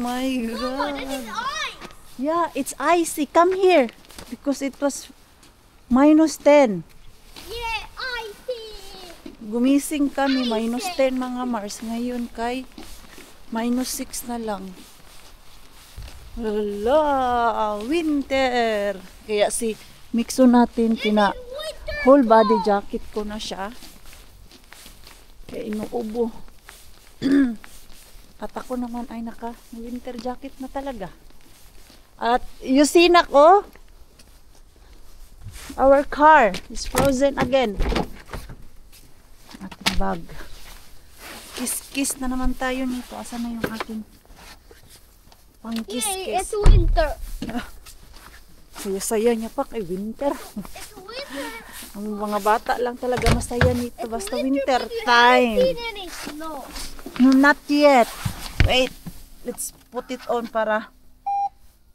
my Mama, that is God. ice. Yeah, it's icy. Come here. Because it was -10. Yeah, icy. Gumising kami, -10 mga Mars. Ngayon kay -6 na lang. Hala, winter. Kaya si Mixo natin, Winter. whole body jacket ko na siya. Kaya inuubo. At ako naman ay naka winter jacket na talaga. At you see na ko, our car is frozen again. Ating bag. Kiss-kiss na naman tayo nito. Asa na yung aking pang Yay, kiss-kiss? it's winter. Saya-saya niya pa kay winter. It's winter. Ang mga bata lang talaga masaya nito basta winter but you haven't time. seen any snow. No, not yet. Wait, let's put it on para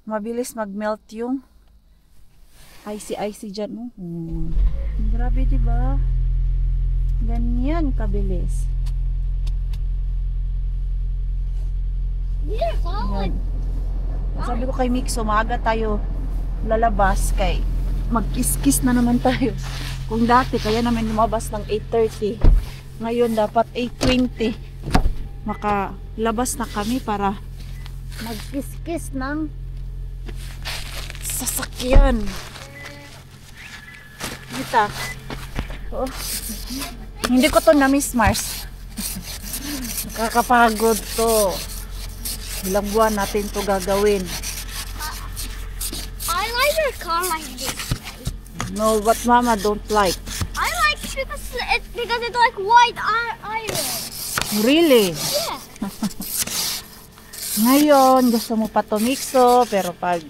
mabilis mag-melt yung icy dyan. Grabe, diba? Ganyan kabilis. These are solid. Yan. Sabi ko kay Mixo, maaga tayo lalabas kay mag-kiss-kiss na naman tayo. Kung dati, kaya namin lumabas ng 8:30. Ngayon, dapat 8:20. Makalabas na kami para mag-kiss-kiss ng sasakyan. Kita. Oh. Hindi ko to na-miss, Mars. Nakakapagod to. Ilang buwan natin to gagawin. I like your car like this. No, but Mama don't like. I like it because it's like white iron. Really? Yeah. Ngayon, gusto mo pa to, Mixo, pero pag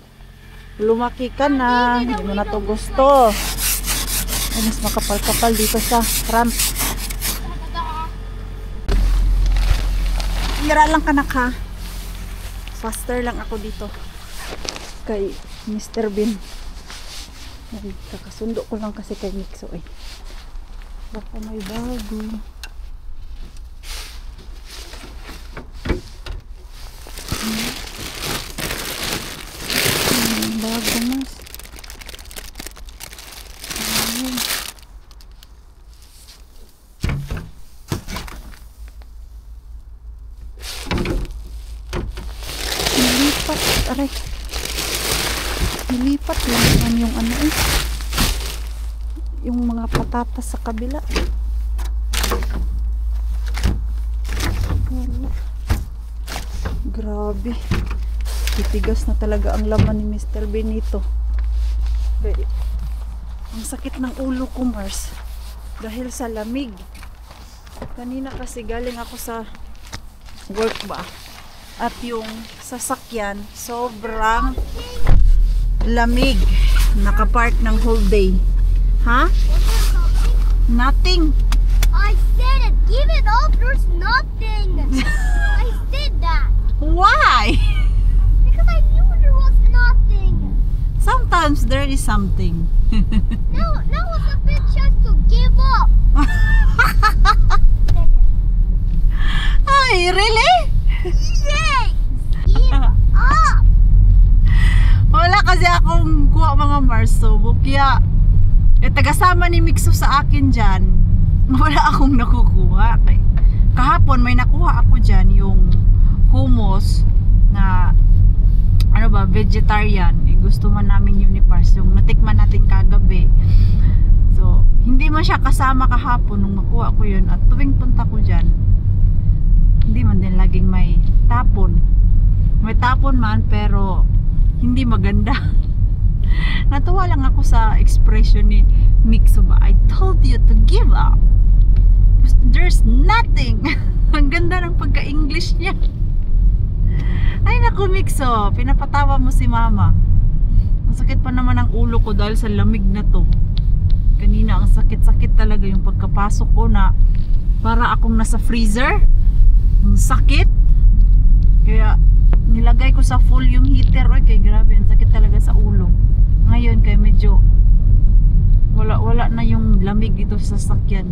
lumaki ka na, hindi mo na to gusto. Ay, mas makapal-kapal dito sa front. Hira lang ka na ka. Faster lang ako dito. Kay Mr. Bean. Ay, kakasundo ko lang kasi kay Mixo eh. Baka may bago. Bago mas. Ayun. Nilipat. Aray. Nilipat lang naman yung ano eh. Yung mga patatas sa kabila. Wala. Grabe. Titigas na talaga ang laman ni Mr. Benito. Okay. Ang sakit ng ulo ko, Mars. Dahil sa lamig. Kanina kasi galing ako sa work ba. At yung sasakyan, sobrang lamig. Nakapark ng whole day. Ha? Nothing. I said it. Give it up. There's nothing. I said that. Why? Because I knew there was nothing. Sometimes there is something. Now was a big chance to give up. Ay, really? Yay! Give up. Wala kasi akong kuha mga Marso. Bukya. Tagasama ni Mixo sa akin dyan. Wala akong nakukuha. Kahapon may nakuha ako dyan yung hummus na ano ba, vegetarian. Gusto man namin yun ni Pars. Yung natikman natin kagabi. So, hindi man siya kasama kahapon nung makuha ko yun. At tuwing punta ko dyan, hindi man din laging may tapon. May tapon man pero hindi maganda. Natuwa lang ako sa expression ni Mixo ba. I told you to give up. There's nothing. Ang ganda ng pagka-English niya. Ay naku Mixo, pinapatawa mo si Mama. Ang sakit pa naman ang ulo ko dahil sa lamig na to. Kanina ang sakit-sakit talaga yung pagkapasok ko na para akong nasa freezer. Ang sakit. Kaya nilagay ko sa full yung heater. Oy, kay grabe, ang sakit talaga sa ulo. Ngayon kay medyo wala na yung lamig dito sa sasakyan.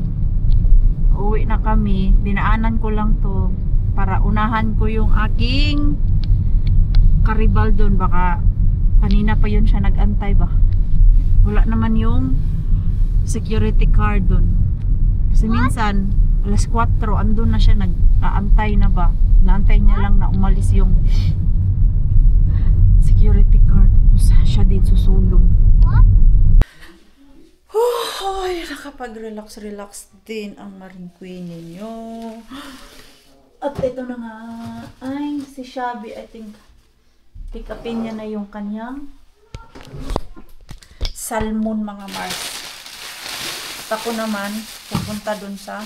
Uwi na kami. Dinaanan ko lang to para unahan ko yung aking karibal doon, baka kanina pa yun siya nag-antay ba. Wala naman yung security guard doon. Kasi minsan alas 4 andun na siya nag-aantay na ba. Naantay niya lang na umalis yung security guard. Tapos siya din susulong. Ay, nakapag-relax din ang Marine Queen ninyo. At ito na nga, ay si Shabby, I think pick upin niya na yung kanyang salmon mga Mars. At ako naman pupunta dun sa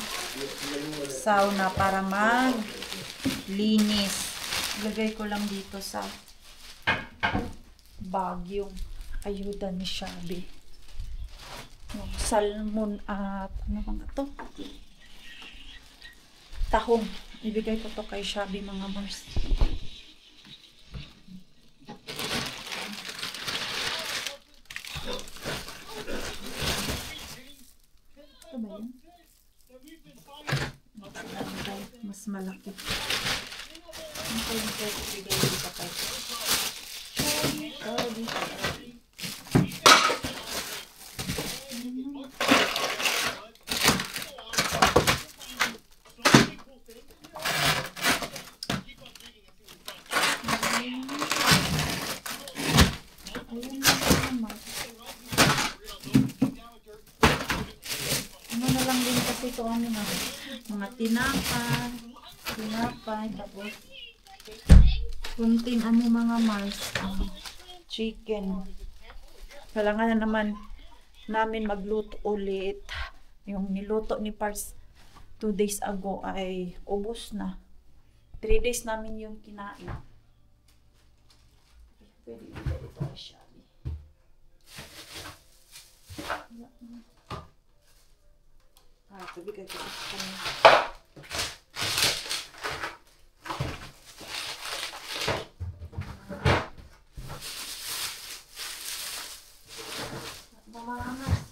sauna para maglinis. Ilagay ko lang dito sa bag yung ayuda ni Shabby. Yung salmon at ano bang ito? Tahong. Ibigay ko to kay Shabby mga Mars. Ito ba yun? Mas malaki. Ano ko yung pwede ibigay dito kay Shabby? Ito ang mga tinapay, tapos kunting mga Mars, chicken. Kailangan na naman namin magluto ulit. Yung niluto ni Pars 2 days ago ay ubos na. 3 days namin yung kinain. Pwede ibigay ito kay Shabby. Ibigay ko sa kanya.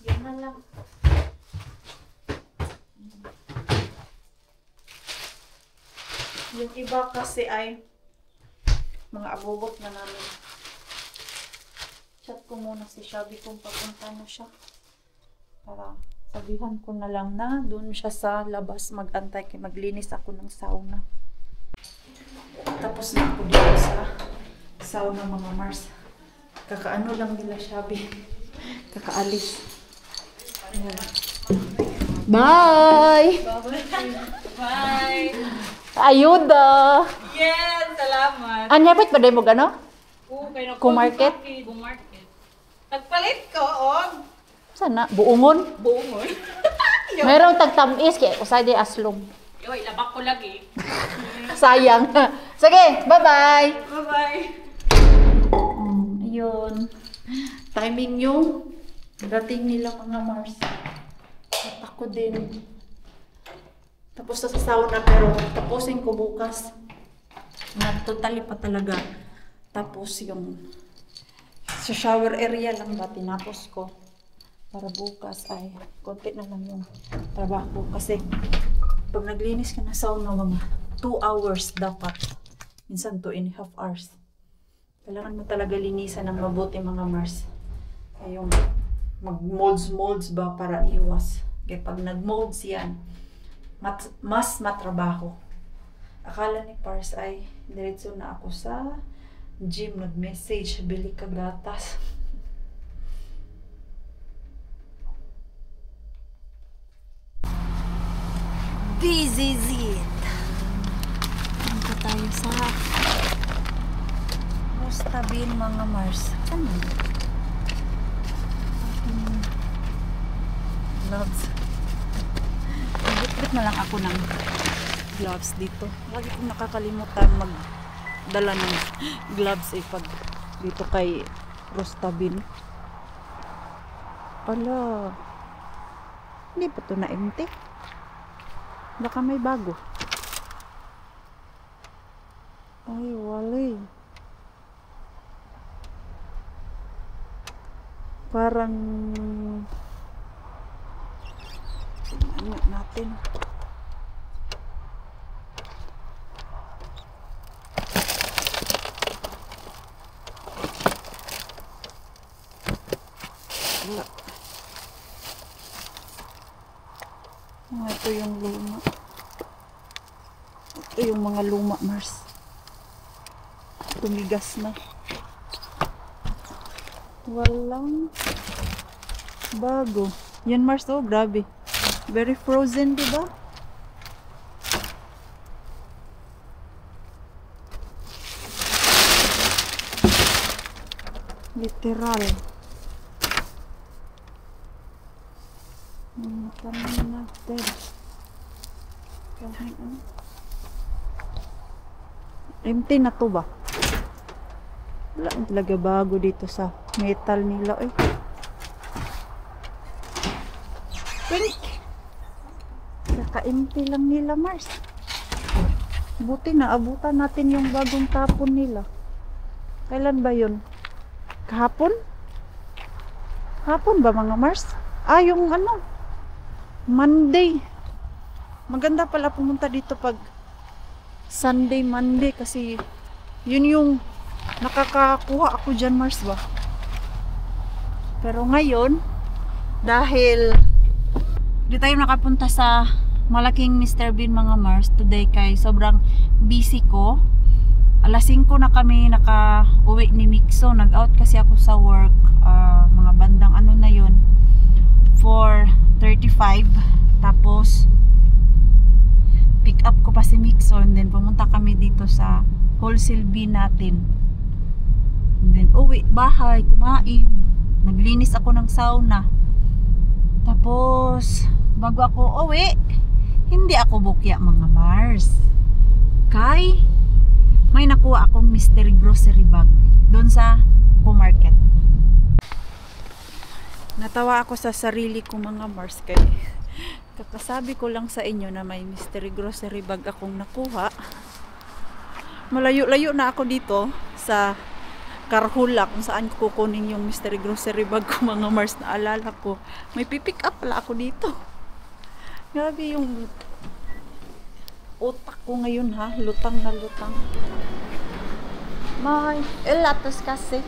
Yan na lang. Yung iba kasi ay mga abubot na namin. Chat ko muna si Shabby kung papunta na siya. Para sabihan ko na lang na doon siya sa labas mag-antay kay maglinis ako ng sauna. Tapos na ako dito sa sauna mga Mars. Kakaano lang nila Shabby. Kakaalis. Bye! Bye! Ayuda! Yes! Salamat! Anyapit ba din mo gano? Okay, Kumarket? Kumarket. Nagpalit ko, og Sana? Buungon? buongon. Mayroong tagtamis kaya usay di aslong. Yoy, labak ko lagi. Sayang. Sige, bye-bye! Bye-bye! Ayun. Timing yung dating nila mga Mars. At ako din. Tapos na sa sauna pero tapusin ko bukas. Totally pa talaga. Tapos yung sa shower area lang ba tinapos ko. Para bukas ay konti na lang yung trabaho. Kasi pag naglinis ka na sauna mga 2 hours dapat. Minsan 2.5 hours. Kailangan mo talaga linisan ng mabuti mga Mars. Kaya yung mag-molds ba para iwas. Kaya pag nag-molds yan, mas matrabaho. Akala ni Pars ay diretso na ako sa gym. Nag-message, bili ka gatas. This is it. Punta tayo sa Rostabin mga Mars. Saan mo? Gloves. Bit-bit na lang ako ng gloves dito. Lagi kong nakakalimutan magdala ng gloves pag dito kay Rostabin. Pala. Hindi pa ito na-empty. Baka may bago. Ay, wala. Parang ano natin. Ito yung luma. Ito yung mga luma, Mars. Tumigas na. Walang bago. Yan, Mars, oh, grabe. Very frozen, diba? Literal. Tanong natin. Empty na to ba? Wala talaga bago dito sa metal nila eh. Pink! Kaka-empty lang nila, Mars. Buti na abutan natin yung bagong tapon nila. Kailan ba yun? Kahapon? Hapon ba mga Mars? Ah, yung ano? Monday. Maganda pala pumunta dito pag Sunday, Monday kasi yun yung nakakakuha ako dyan, Mars ba? Pero ngayon, dahil di tayo nakapunta sa malaking Mr. Bean mga Mars today kay sobrang busy ko. Alas 5 na kami naka-uwi ni Mixo. Nag-out kasi ako sa work. Mga bandang ano na yun. 4:35. Tapos, pick up ko pa si Mixo. And then, pumunta kami dito sa wholesale bin natin. And then, uwi, bahay, kumain. Naglinis ako ng sauna. Tapos, bago ako uwi, hindi ako bukya mga Mars. Kay may nakuha akong mystery grocery bag doon sa Q-Market. Natawa ako sa sarili ko mga Mars kay kakasabi ko lang sa inyo na may mystery grocery bag akong nakuha. Malayo-layo na ako dito sa Carhula kung saan ko kukunin yung mystery grocery bag ko mga Mars. Naalala ko may pipick up pala ako dito. Grabe yung utak ko ngayon ha, lutang na lutang. May elatos kasi.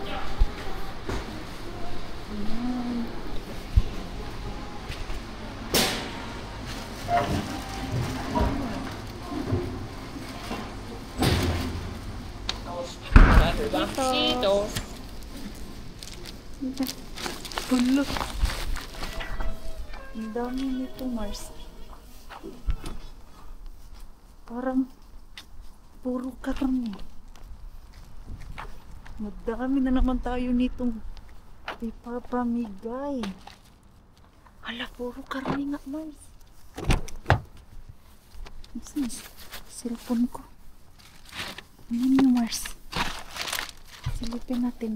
Dito. Gulo. Ang dami nito Mars. Parang puro karne. Madami na naman tayo nitong ipapamigay. Hala, puro karne nga, Mars. Saan cellphone ko? Ano nyo, Mars? Silipin natin.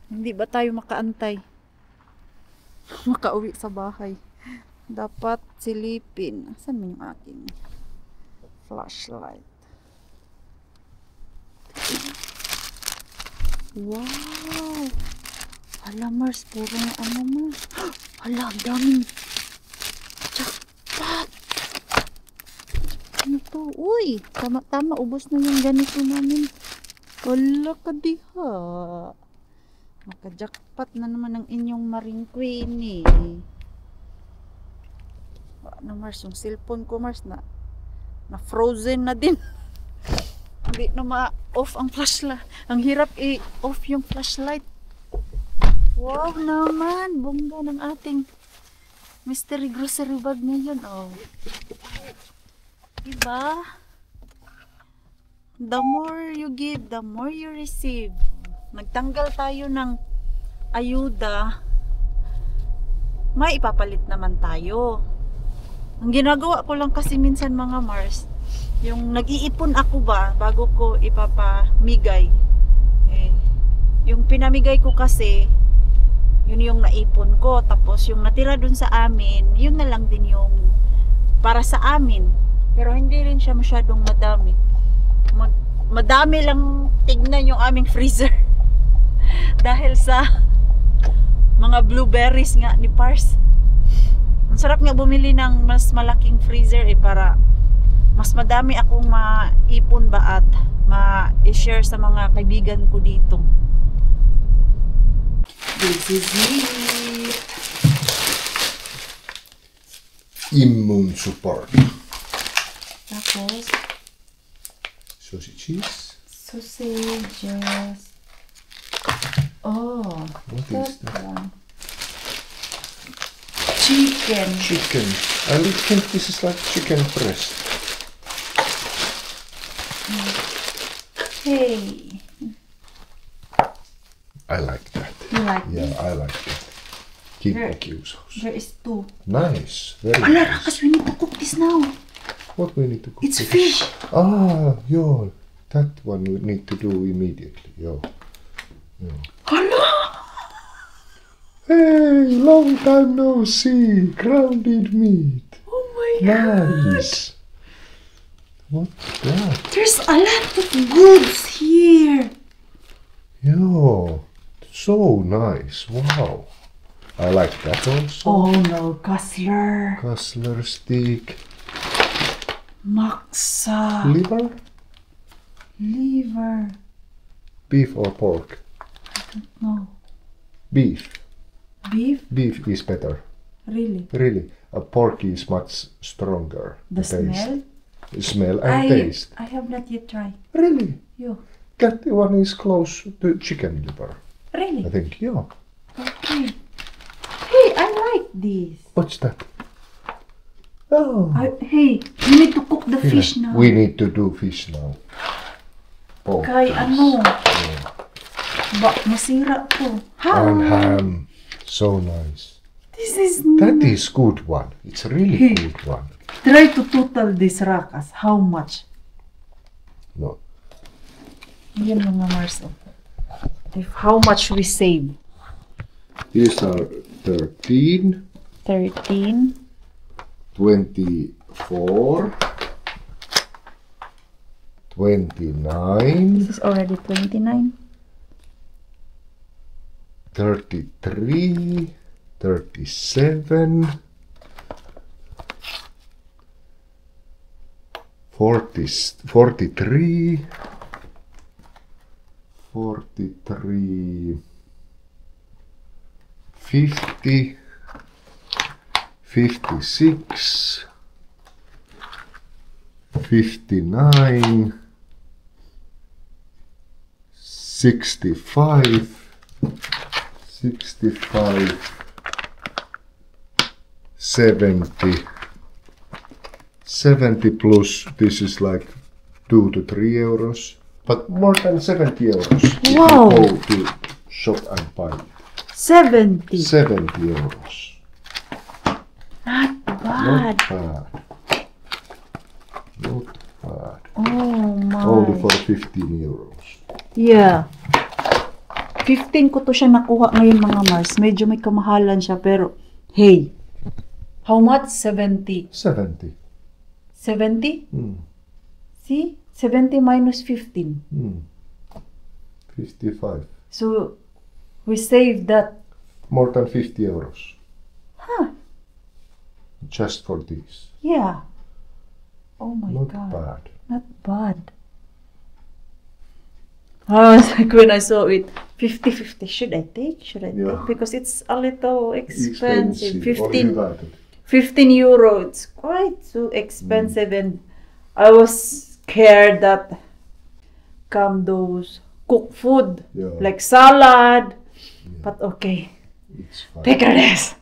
Hindi ba tayo makaantay? Makauwi sa bahay. Dapat silipin. Saan mo yung akin? Flashlight. Wow! Hala Mars, puro na ano Mars. Hala, daming jackpot! Ano to? Uy! Tama-tama, ubos na yung ganito namin. Hala ka diha. Maka-jackpot na naman ang inyong Marine Queen eh. Ano Mars, yung cellphone ko Mars na frozen na din. Hindi na ma-off ang flashlight. Ang hirap i-off yung flashlight. Wow naman, bongga ng ating mystery grocery bag ngayon. Oh. Diba? The more you give, the more you receive. Nagtanggal tayo ng ayuda, may ipapalit naman tayo. Ang ginagawa ko lang kasi minsan mga Mars, yung nag-iipon ako ba bago ko ipapamigay. Yung pinamigay ko kasi, yun yung naipon ko. Tapos yung natira dun sa amin, yun na lang din yung para sa amin. Pero hindi rin siya masyadong madami. Madami lang tignan yung aming freezer. Dahil sa mga blueberries nga ni Pars. Ang sarap nga bumili ng mas malaking freezer para mas madami akong maipon ba at ma-share sa mga kaibigan ko dito. This is it. immune support. Tapos, Sausages. sausages. Oh, What is that? one. Chicken. Chicken. I think this is like chicken breast. Hey, I like that. you like Yeah, this? I like that. There. Kinkkiusaus. There is two. Nice. Very Ala, nice. Rakas, we need to cook this now. What we need to cook? It's with? fish. Ah, yo. That one we need to do immediately. Yo. Ala! Hey, long time no see. Grounded meat. Oh my god. Nice. What's that? There's a lot of goods here. Yo. So nice. Wow. I like that also. Oh no, Kassler. Kassler steak. Maksa. Liver? Liver. Beef or pork? No. Beef. Beef? Beef is better. Really? Really. A pork is much stronger. The smell? Smell and taste. I have not yet tried. Really? You. That one is close to chicken liver. Really? I think, yeah. Okay. Hey, I like this. What's that? Oh. Hey, we need to cook the fish now. We need to do fish now. Pork. Kay ano? Ba, masira to. And Hi. ham. So nice. This is That is good one. It's really good one. Try to total this Rakas. How much? No. Yan mga Marso. If how much we save? These are 13, 13. 24, 29, This is already 29. 33, 37, 40, 43, 43, 50, 56, 59, 65, 65, 70, 70 plus, this is like 2 to 3 euros, but more than 70 euros. If Wow. you go to shop and buy it. 70. 70 euros. Not Not bad. bad. Not bad. Oh my. Only for 15 euros. Yeah. 15 ko to siya nakuha ngayon mga Mars. Medyo may kamahalan siya pero hey. How much? 70. 70. 70? Mm. See? 70 minus 15. 55. So we saved that. More than 50 euros. Huh. Just for this. Yeah. Oh my Not god. bad. Not bad. I was like when I saw it 50-50. Should I take? Should I Yeah. take? Because it's a little expensive. Only 15 that. 15 euro. It's quite so expensive, and I was scared that come those cooked food Yeah. like salad. But okay, It's fine. take this.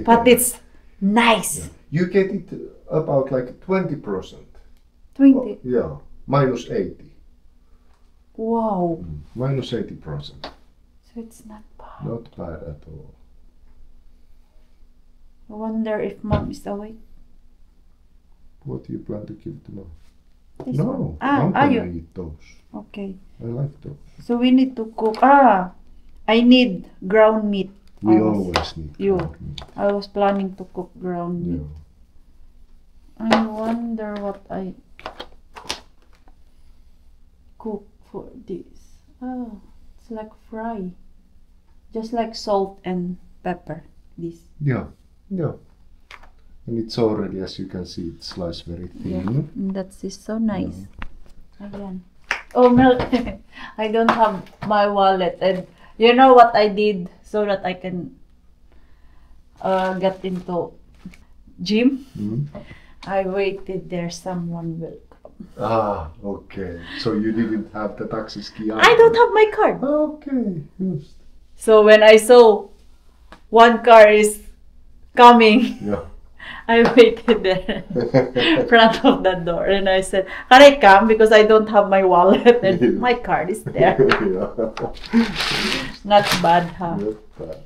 But it's nice. You get it about like 20%. 20. Yeah. Minus 80. Wow. Minus 80%. So it's not bad. Not bad at all. I wonder if mom is awake. What do you plan to give to mom? This No, one. I'm Are gonna you? eat those. Okay. I like those. So we need to cook. I need ground meat. We I was- always need you. ground meat. I was planning to cook ground meat. Yeah. I wonder what I cook for this. Oh, it's like fry. Just like salt and pepper. This. Yeah. Yeah. And it's already, as you can see, it's sliced very thin. And that's is so nice. Ayan. Oh, milk. I don't have my wallet. And you know what I did so that I can get into gym. Hmm? I waited there. Someone will come. Ah, okay. So you didn't have the taxi ski. I don't have my card. Okay, just. So when I saw one car is coming, Yeah. I waited there in front of the door and I said, "Can I come? Because I don't have my wallet and my card is there." Yeah. Not bad, huh? Not bad.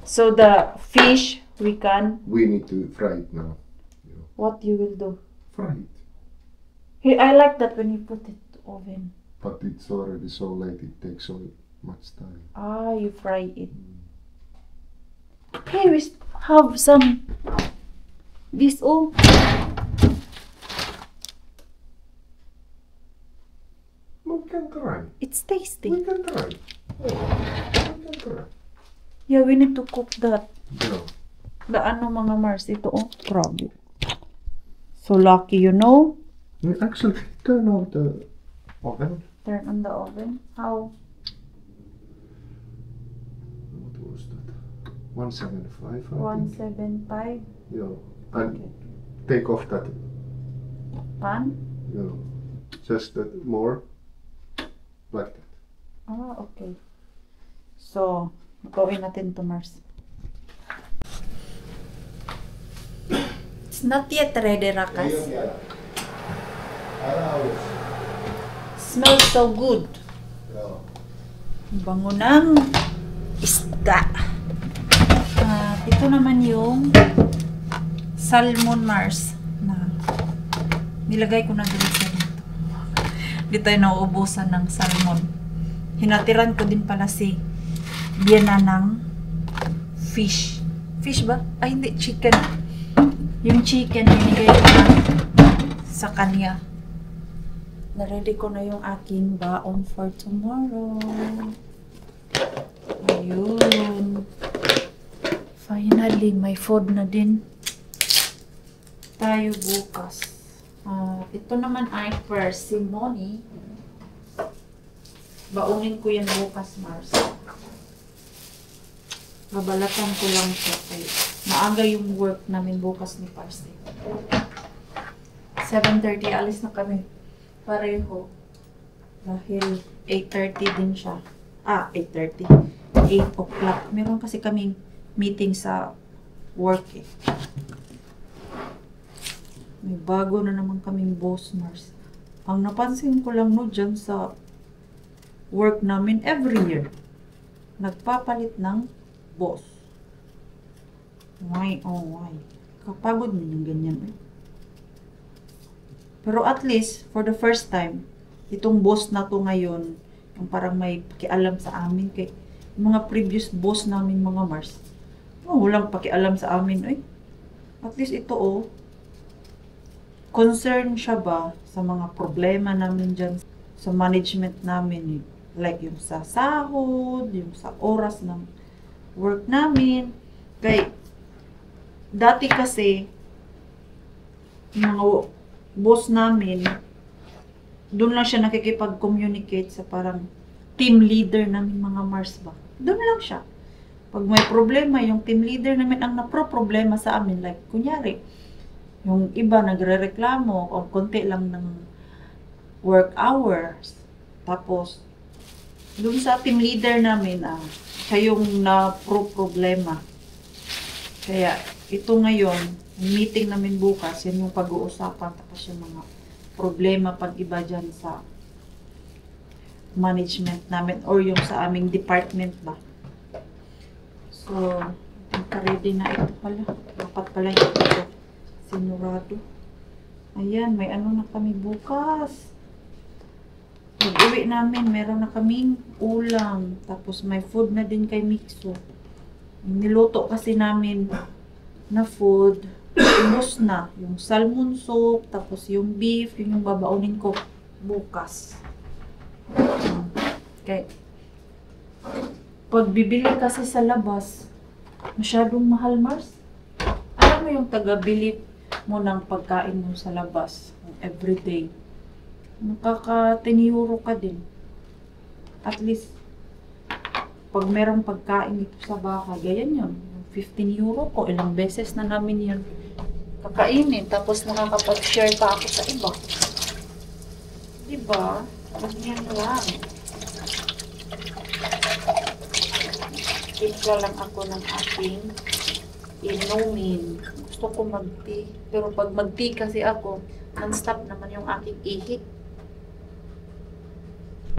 So the fish we can. We need to fry it now. What you will do? Fry it. Hey, I like that when you put it to oven. But it's already so late, it takes so much time. Ah, you fry it. Hey, we have some. This all. We can try. It's tasty. We can try. We can try. Yeah, we need to cook that. Yeah. The ano mga Mars, ito oh, grabe. So lucky, you know? Actually, turn off the oven. Turn on the oven. How? What was that? 175, I think. 175 Yeah. And Okay. take off that. pan? Yeah. Just that more. Like that. Ah, okay. So, gawin natin to Mars. It's not yet ready, Rakas. Smells so good. Bango ng isda. Ito naman yung salmon Mars na nilagay ko na dito sa dito. Dito tayo nauubusan ng salmon. Hinatiran ko din pala si Diana ng fish. Fish ba? Ay, hindi. Chicken. Yung chicken, binigay ko na sa kanya. Na-ready ko na yung aking baon for tomorrow. Ayun. Finally, may food na din tayo bukas. Ito naman ay persimmon. Baunin ko yan bukas, Mars. Babalatan ko lang siya. Kaya maaga yung work namin bukas ni Parsley. 7:30 alis na kami. Pareho. Dahil 8:30 din siya. 8:30. 8 o'clock. Meron kasi kaming meeting sa work eh. May bago na naman kaming boss, Mars. Ang napansin ko lang no dyan sa work namin every year. Nagpapalit ng boss. Why, oh why? Kapagod mo yung ganyan eh. Pero at least, for the first time, itong boss na to ngayon, yung parang may pakialam sa amin kay mga previous boss namin mga Mars. Walang pakialam sa amin eh. At least ito oh, concern siya ba sa mga problema namin dyan sa management namin eh. Like yung sa sahod, yung sa oras ng work namin. Kay dati kasi yung mga boss namin doon lang siya nakikipag-communicate sa parang team leader namin mga Mars ba. Doon lang siya. Pag may problema, yung team leader namin ang napro-problema sa amin. Like, kunyari, yung iba nagre-reklamo o konti lang ng work hours. Tapos, doon sa team leader namin, siya yung na-problema. Kaya, ito ngayon, meeting namin bukas, yan yung pag-uusapan. Tapos yung mga problema pag iba dyan sa management namin or yung sa aming department ba. So, ready na ito pala. Dapat pala ito. Sinurado. Ayan, may ano na kami bukas. Pag-uwi namin, meron na kaming ulam. Tapos may food na din kay Mixo. Niluto kasi namin na food. Ubos na. Yung salmon soup, tapos yung beef, yun yung babaunin ko bukas. Okay. Pag bibili kasi sa labas, masyadong mahal, Mars. Alam mo yung taga-bili mo ng pagkain mo sa labas, everyday. Nakaka-10 euro ka din. At least, pag merong pagkain dito sa bahay, ganyan yun. 15 euro ko, ilang beses na namin yan kakainin tapos nakakapag-share pa ako sa iba. Diba? Ganyan lang. Tika lang ako ng aking inumin. Gusto ko mag-tea. Pero pag mag-tea kasi ako, non-stop naman yung aking ihi.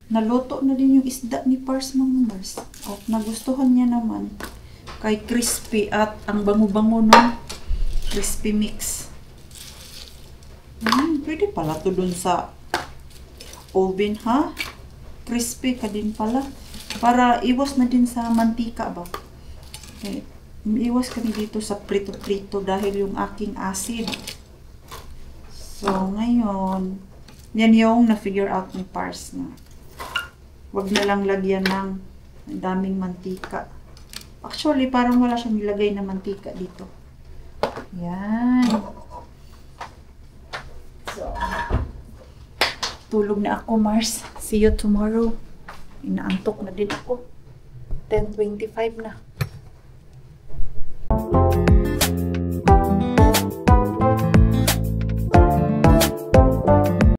Naluto na din yung isda ni Pars, mga Mars. At nagustuhan niya naman. Kay crispy at ang bango-bango ng crispy mix. Pwede pala to dun sa oven, ha? Crispy ka din pala. Para iwas na din sa mantika ba? Okay. Iwas kami dito sa prito-prito dahil yung aking acid. So, ngayon, yan yung na-figure out ni Pars na. Huwag na lang lagyan ng daming mantika. Actually, parang wala siyang nilagay na mantika dito. Yan. So, tulog na ako, Mars. See you tomorrow. Inaantok na din ako. 10:25 na.